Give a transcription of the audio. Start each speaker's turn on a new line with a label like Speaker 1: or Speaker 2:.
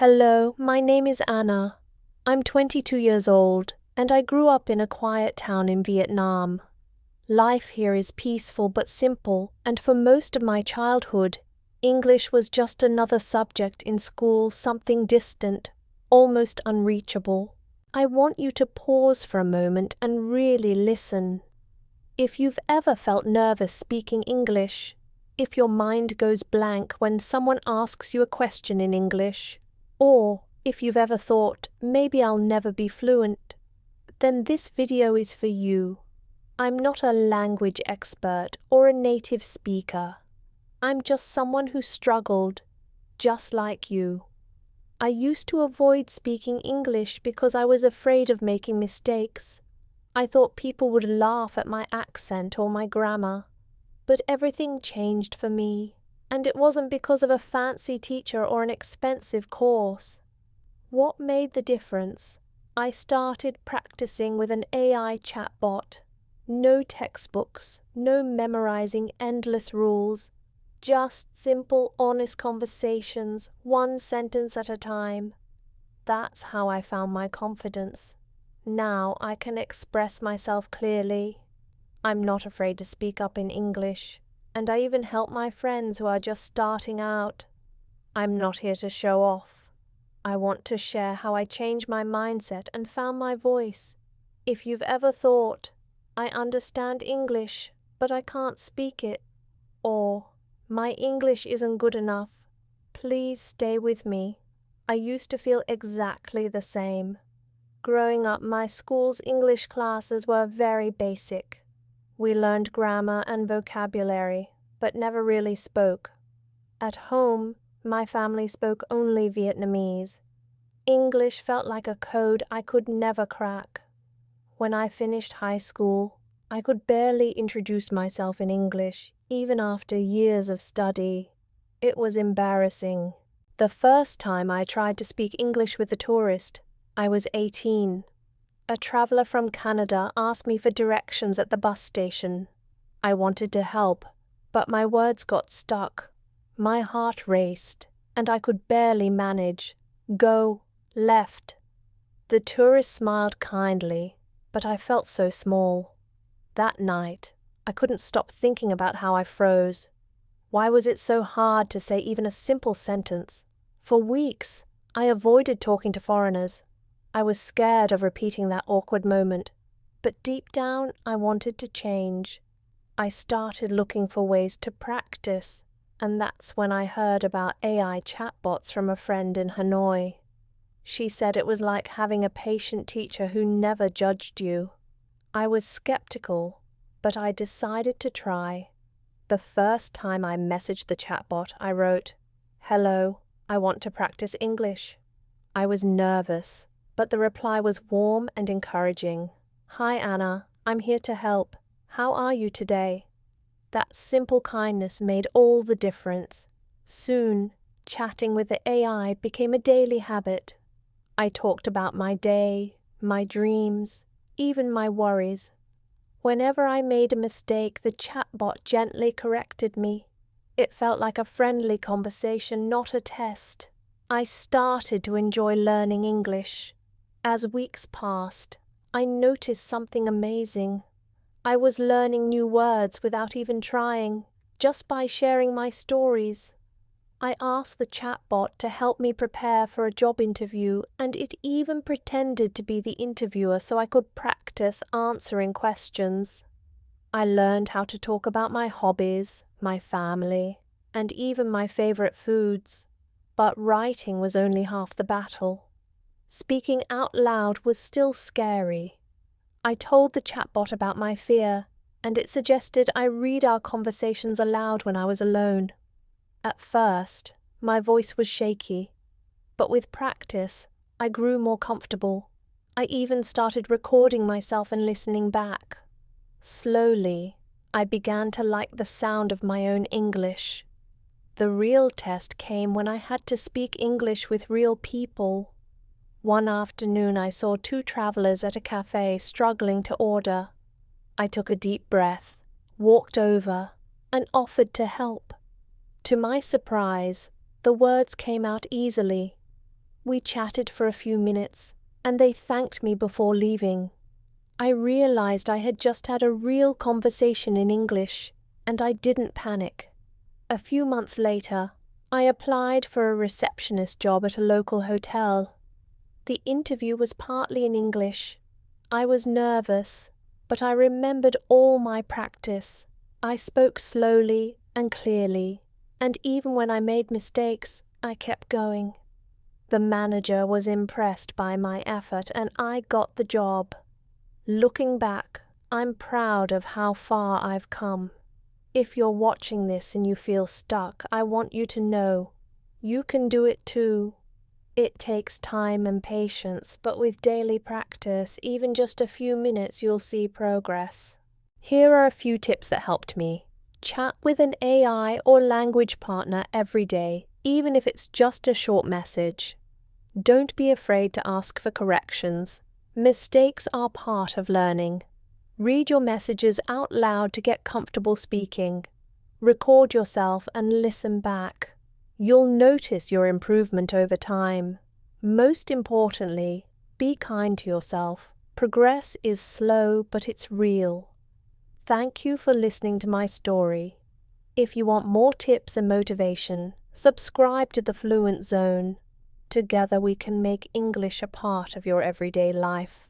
Speaker 1: Hello, my name is Anna. I'm 22 years old, and I grew up in a quiet town in Vietnam. Life here is peaceful but simple, and for most of my childhood, English was just another subject in school, something distant, almost unreachable. I want you to pause for a moment and really listen. If you've ever felt nervous speaking English, if your mind goes blank when someone asks you a question in English, or if you've ever thought, maybe I'll never be fluent, then this video is for you. I'm not a language expert or a native speaker. I'm just someone who struggled, just like you. I used to avoid speaking English because I was afraid of making mistakes. I thought people would laugh at my accent or my grammar. But everything changed for me, and it wasn't because of a fancy teacher or an expensive course. What made the difference? I started practicing with an AI chatbot. No textbooks, no memorizing endless rules. Just simple, honest conversations, one sentence at a time. That's how I found my confidence. Now I can express myself clearly. I'm not afraid to speak up in English, and I even help my friends who are just starting out. I'm not here to show off. I want to share how I changed my mindset and found my voice. If you've ever thought, I understand English, but I can't speak it, or my English isn't good enough, please stay with me. I used to feel exactly the same. Growing up, my school's English classes were very basic. We learned grammar and vocabulary, but never really spoke. At home, my family spoke only Vietnamese. English felt like a code I could never crack. When I finished high school, I could barely introduce myself in English, even after years of study. It was embarrassing. The first time I tried to speak English with a tourist, I was 18. A traveler from Canada asked me for directions at the bus station. I wanted to help, but my words got stuck. My heart raced, and I could barely manage. Go, left. The tourist smiled kindly, but I felt so small. That night, I couldn't stop thinking about how I froze. Why was it so hard to say even a simple sentence? For weeks, I avoided talking to foreigners. I was scared of repeating that awkward moment, but deep down I wanted to change. I started looking for ways to practice, and that's when I heard about AI chatbots from a friend in Hanoi. She said it was like having a patient teacher who never judged you. I was skeptical, but I decided to try. The first time I messaged the chatbot, I wrote, "Hello, I want to practice English." I was nervous, but the reply was warm and encouraging. "Hi Anna, I'm here to help. How are you today?" That simple kindness made all the difference. Soon, chatting with the AI became a daily habit. I talked about my day, my dreams, even my worries. Whenever I made a mistake, the chatbot gently corrected me. It felt like a friendly conversation, not a test. I started to enjoy learning English. As weeks passed, I noticed something amazing. I was learning new words without even trying, just by sharing my stories. I asked the chatbot to help me prepare for a job interview, and it even pretended to be the interviewer so I could practice answering questions. I learned how to talk about my hobbies, my family, and even my favorite foods. But writing was only half the battle. Speaking out loud was still scary. I told the chatbot about my fear, and it suggested I read our conversations aloud when I was alone. At first, my voice was shaky, but with practice, I grew more comfortable. I even started recording myself and listening back. Slowly, I began to like the sound of my own English. The real test came when I had to speak English with real people. One afternoon I saw two travelers at a cafe struggling to order. I took a deep breath, walked over, and offered to help. To my surprise, the words came out easily. We chatted for a few minutes, and they thanked me before leaving. I realized I had just had a real conversation in English, and I didn't panic. A few months later, I applied for a receptionist job at a local hotel. The interview was partly in English. I was nervous, but I remembered all my practice. I spoke slowly and clearly, and even when I made mistakes, I kept going. The manager was impressed by my effort, and I got the job. Looking back, I'm proud of how far I've come. If you're watching this and you feel stuck, I want you to know you can do it too. It takes time and patience, but with daily practice, even just a few minutes, you'll see progress. Here are a few tips that helped me. Chat with an AI or language partner every day, even if it's just a short message. Don't be afraid to ask for corrections. Mistakes are part of learning. Read your messages out loud to get comfortable speaking. Record yourself and listen back. You'll notice your improvement over time. Most importantly, be kind to yourself. Progress is slow, but it's real. Thank you for listening to my story. If you want more tips and motivation, subscribe to the Fluent Zone. Together we can make English a part of your everyday life.